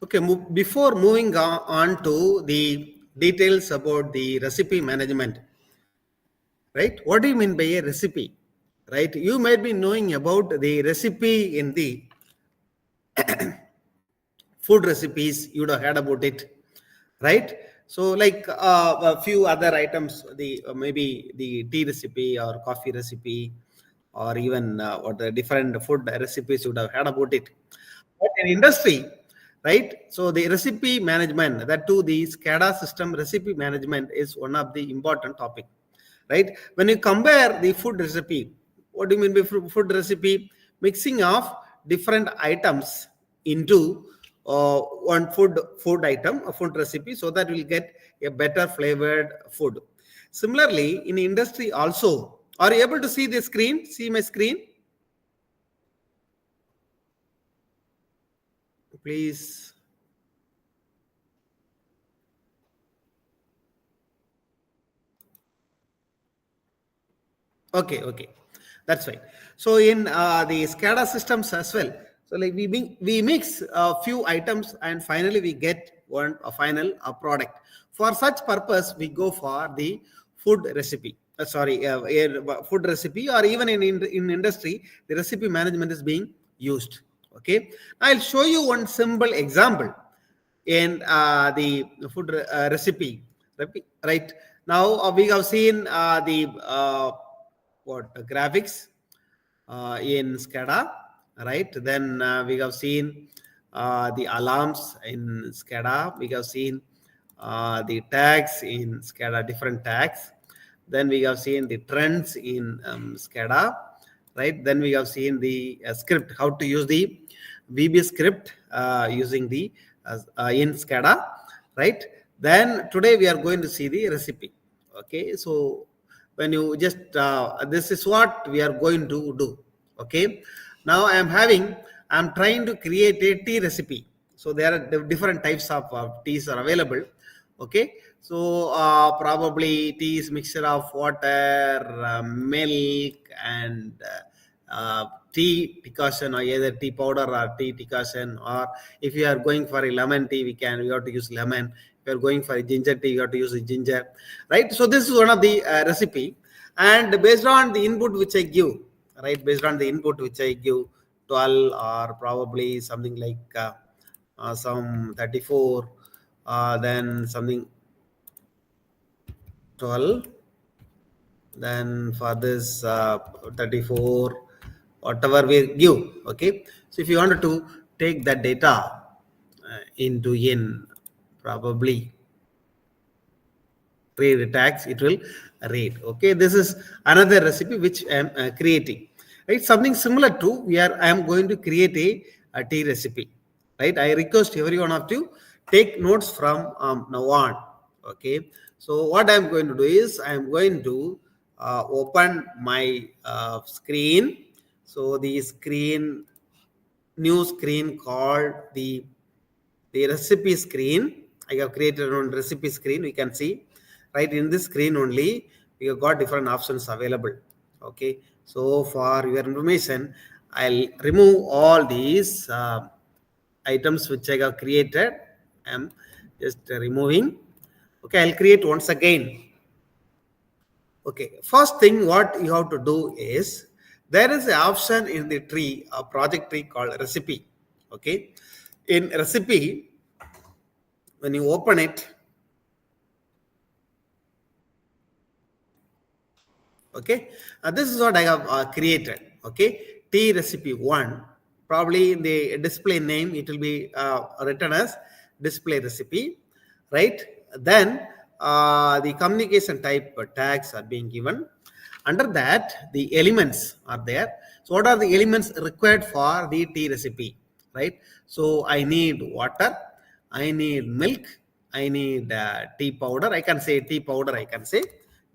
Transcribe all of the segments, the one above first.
Okay, before moving on to the details about the recipe management, right? What do you mean by a recipe, right? You might be knowing about the recipe in the food recipes. You would have heard about it, right? So, like a few other items, the maybe the tea recipe or coffee recipe, or even what the different food recipes you would have heard about it. But in industry, right? So the recipe management, that too, the SCADA system recipe management is one of the important topic, right? When you compare the food recipe, what do you mean by food recipe? Mixing of different items into one food item, a food recipe, so that we'll get a better flavored food. Similarly, in industry also, are you able to see the screen? See my screen? Please. Okay, that's fine. So in the SCADA systems as well, so like we mix a few items and finally we get a final product. For such purpose, we go for the food recipe. Food recipe, or even in industry, the recipe management is being used. Okay, I'll show you one simple example in the food recipe. Right now, we have seen the graphics in SCADA, right? Then we have seen the alarms in SCADA. We have seen the tags in SCADA, different tags. Then we have seen the trends in SCADA, right? Then we have seen the script, how to use the VB script using the in SCADA, right? Then today we are going to see the recipe. Okay, so when you just this is what we are going to do. Okay, now I'm trying to create a tea recipe. So there are different types of teas are available. Okay, so probably tea is mixture of water, milk, and tea decoction, or either tea powder or tea decoction. Or if you are going for a lemon tea, we have to use lemon. If you are going for a ginger tea, you have to use a ginger, right? So this is one of the recipe, and based on the input which I give, right? Based on the input which I give, 12 or probably something like some 34, then something 12, then for this 34, whatever we give. Okay, so if you wanted to take that data into in probably read tags, it will read. Okay, this is another recipe which I am creating, right? Something similar to I am going to create a tea recipe, right? I request every one of you take notes from now on. Okay, so what I am going to do is I am going to open my screen. So the new screen called the recipe screen. I have created on recipe screen. We can see, right, in this screen only we have got different options available. Okay, so for your information, I'll remove all these items which I have created. I'm just removing. Okay, I'll create once again. Okay, first thing what you have to do is there is an option in the tree, a project tree called recipe. Okay, in recipe, when you open it, okay, this is what I have created. Okay, tea recipe 1, probably in the display name it will be written as display recipe, right? Then the communication type tags are being given. Under that, the elements are there. So what are the elements required for the tea recipe, right? So I need water, I need milk, I need tea powder. I can say tea powder. I can say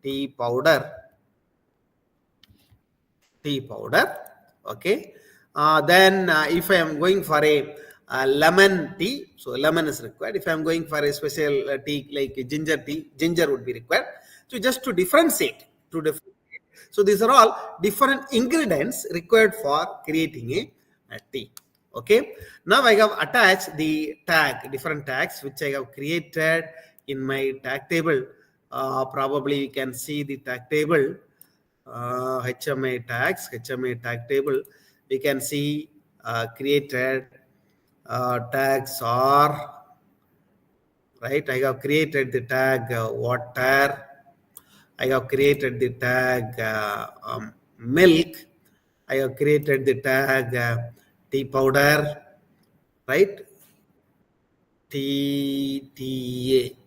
tea powder. Tea powder. Okay. Then if I am going for a lemon tea, so lemon is required. If I am going for a special tea like ginger tea, ginger would be required. So just to differentiate, so these are all different ingredients required for creating a tea. Okay, now I have attached the tag, different tags which I have created in my tag table. Probably you can see the tag table, HMA tags, HMA tag table. We can see created tags are, right. I have created the tag water. I have created the tag milk. I have created the tag tea powder, right? Tea, tea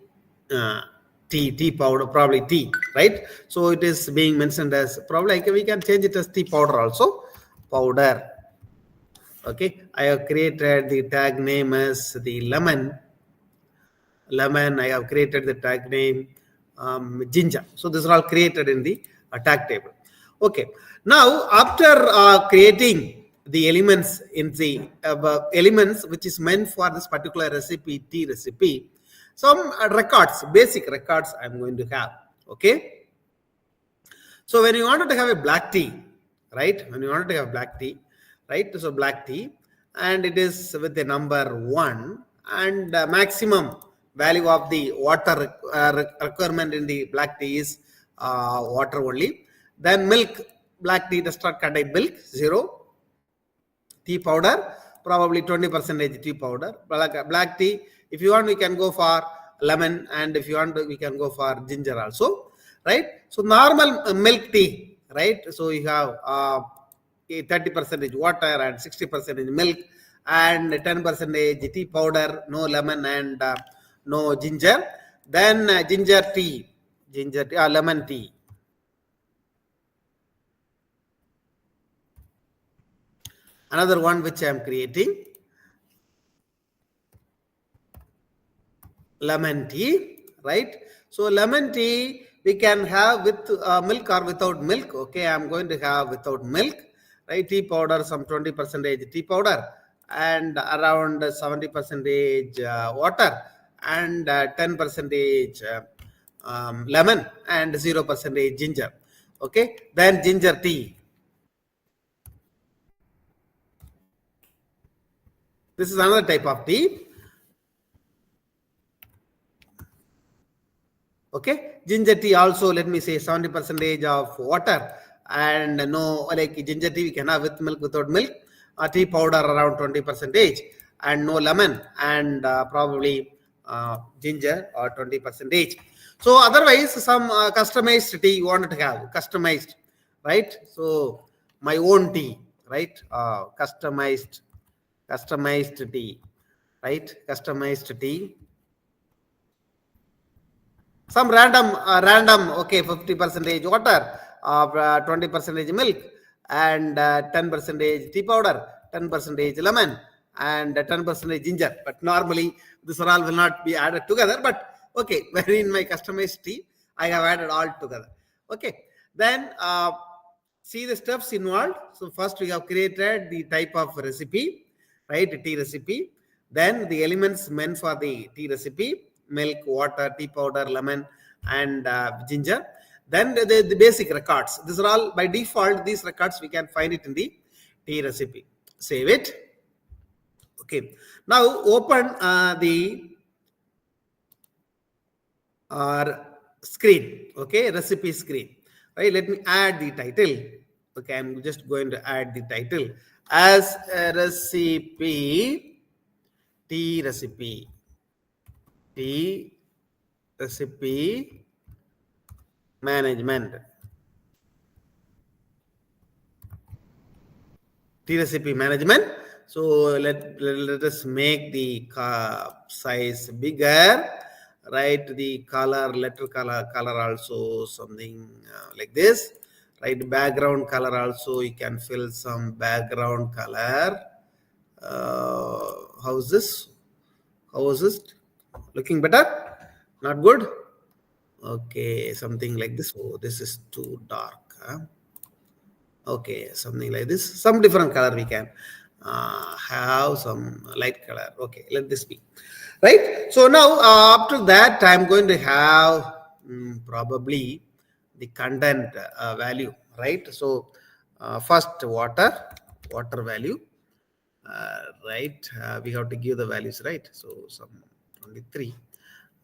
powder, probably tea, right? So it is being mentioned as probably we can change it as tea powder also, powder. Okay, I have created the tag name as the lemon. I have created the tag name ginger. So these are all created in the tag table. Okay, now after creating the elements in the elements which is meant for this particular recipe, tea recipe, some records, basic records I'm going to have. Okay, so when you wanted to have a black tea, right? When you wanted to have black tea, right? So black tea, and it is with the number 1, and maximum value of the water requirement in the black tea is water only. Then milk, black tea does not contain milk, 0. Tea powder, probably 20% tea powder. Black tea, if you want, we can go for lemon, and if you want, we can go for ginger also, right? So normal milk tea, right? So you have 30% water and 60% milk, and 10% tea powder, no lemon and no ginger. Then ginger tea, lemon tea. Another one which I am creating, lemon tea, right? So lemon tea we can have with milk or without milk. Okay, I'm going to have without milk, right? Tea powder, some 20% tea powder, and around 70% water, and 10% lemon, and 0% ginger. Okay, then ginger tea. This is another type of tea. Okay, ginger tea also, let me say 70% of water, and no, like ginger tea we can have with milk, without milk. Tea powder around 20%, and no lemon, and probably ginger or 20%. So otherwise some customized tea you wanted to have, customized, right? So my own tea, right? Customized tea, right? Customized tea. Some random, okay, 50% water, 20% milk, and 10% tea powder, 10% lemon, and 10% ginger. But normally this all will not be added together. But okay, when in my customized tea, I have added all together. Okay, then see the steps involved. So first we have created the type of recipe, right? Tea recipe. Then the elements meant for the tea recipe: milk, water, tea powder, lemon, and ginger. Then the basic records. These are all by default. These records we can find it in the tea recipe. Save it. Okay. Now open the screen. Okay, recipe screen. Right. Let me add the title. Okay, I'm just going to add the title as a recipe, tea recipe. Tea recipe management. Tea recipe management. So let us make the size bigger, right? The color, letter color also something like this, right? Background color also you can fill some background color. How's this? How is this? Looking better? Not good? Okay, something like this. Oh, this is too dark. Huh? Okay, something like this. Some different color we can have, some light color. Okay, let this be. Right? So now after that, I'm going to have probably the content value. Right? So first water value. right, we have to give the values, right? So some 23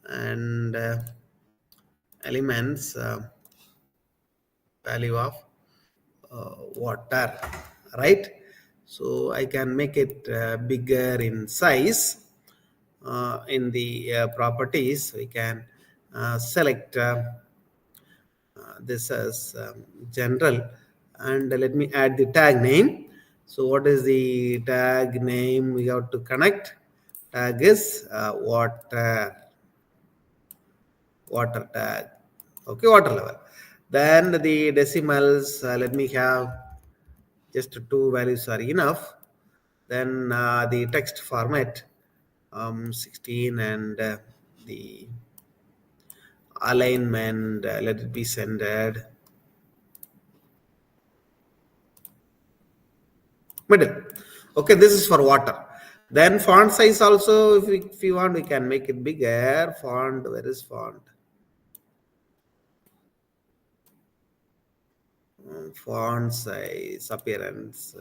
and elements value of water, right? So I can make it bigger in size. In the properties, we can select this as general, and let me add the tag name. So what is the tag name we have to connect? Tag is water tag. Okay, water level. Then the decimals, let me have just two values are enough. Then the text format, 16, and the alignment, let it be centered middle. Okay, this is for water. Then font size also, if you want, we can make it bigger. Font, where is font? Font size, appearance.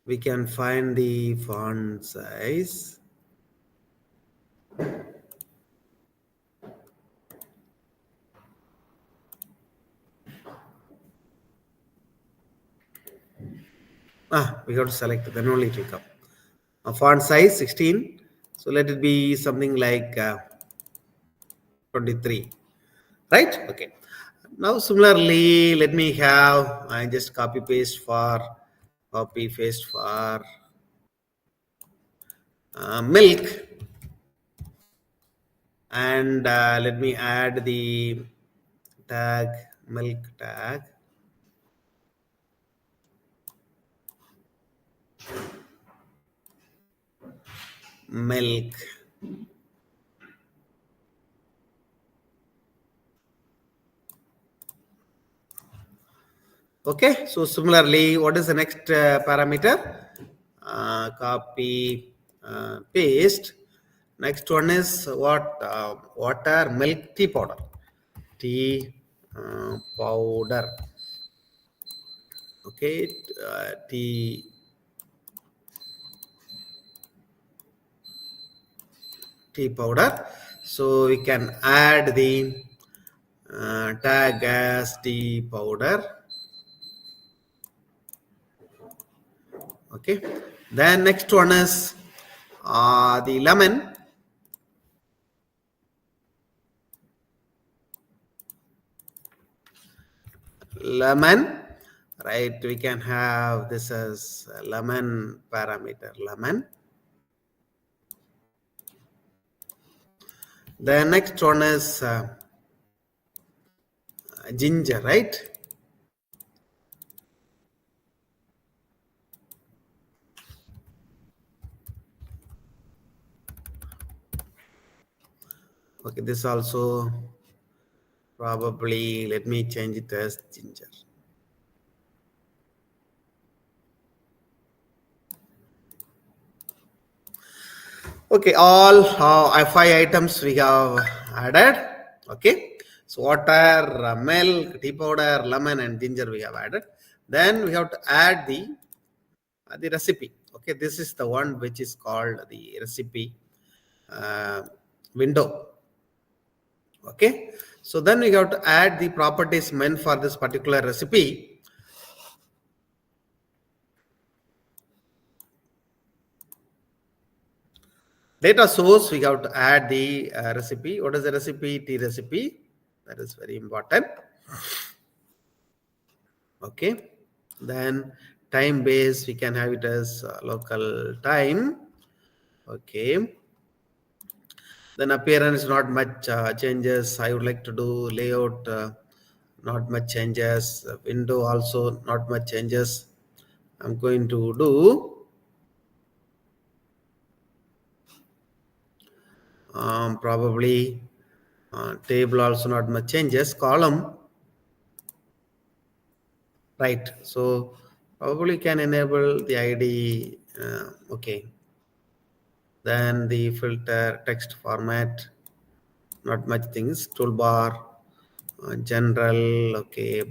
We can find the font size. We have to select, then only it will come. Font size 16. So let it be something like 23. Right? Okay. Now similarly, let me have, I just copy paste for milk, and let me add the tag milk tag. Milk. Okay, so similarly, what is the next parameter? Copy, paste. Next one is what? Water, milk, tea powder. Tea powder. Okay, tea powder. So we can add the tag as tea powder. Okay, then next one is the lemon. Lemon, right? We can have this as lemon parameter, lemon. The next one is ginger, right? Okay, this also probably, let me change it as ginger. Okay, all 5 items we have added. Okay, so water, milk, tea powder, lemon, and ginger we have added. Then we have to add the recipe. Okay, this is the one which is called the recipe window. Okay, so then we have to add the properties meant for this particular recipe. Data source, we have to add the recipe. What is the recipe? Tea recipe. That is very important. Okay, then time base, we can have it as local time. Okay, then appearance, not much changes. I would like to do layout, not much changes. Window also not much changes. I'm going to do probably table also not much changes. Column, right? So probably can enable the ID. Okay, then the filter, text format, not much things. Toolbar, general. Okay,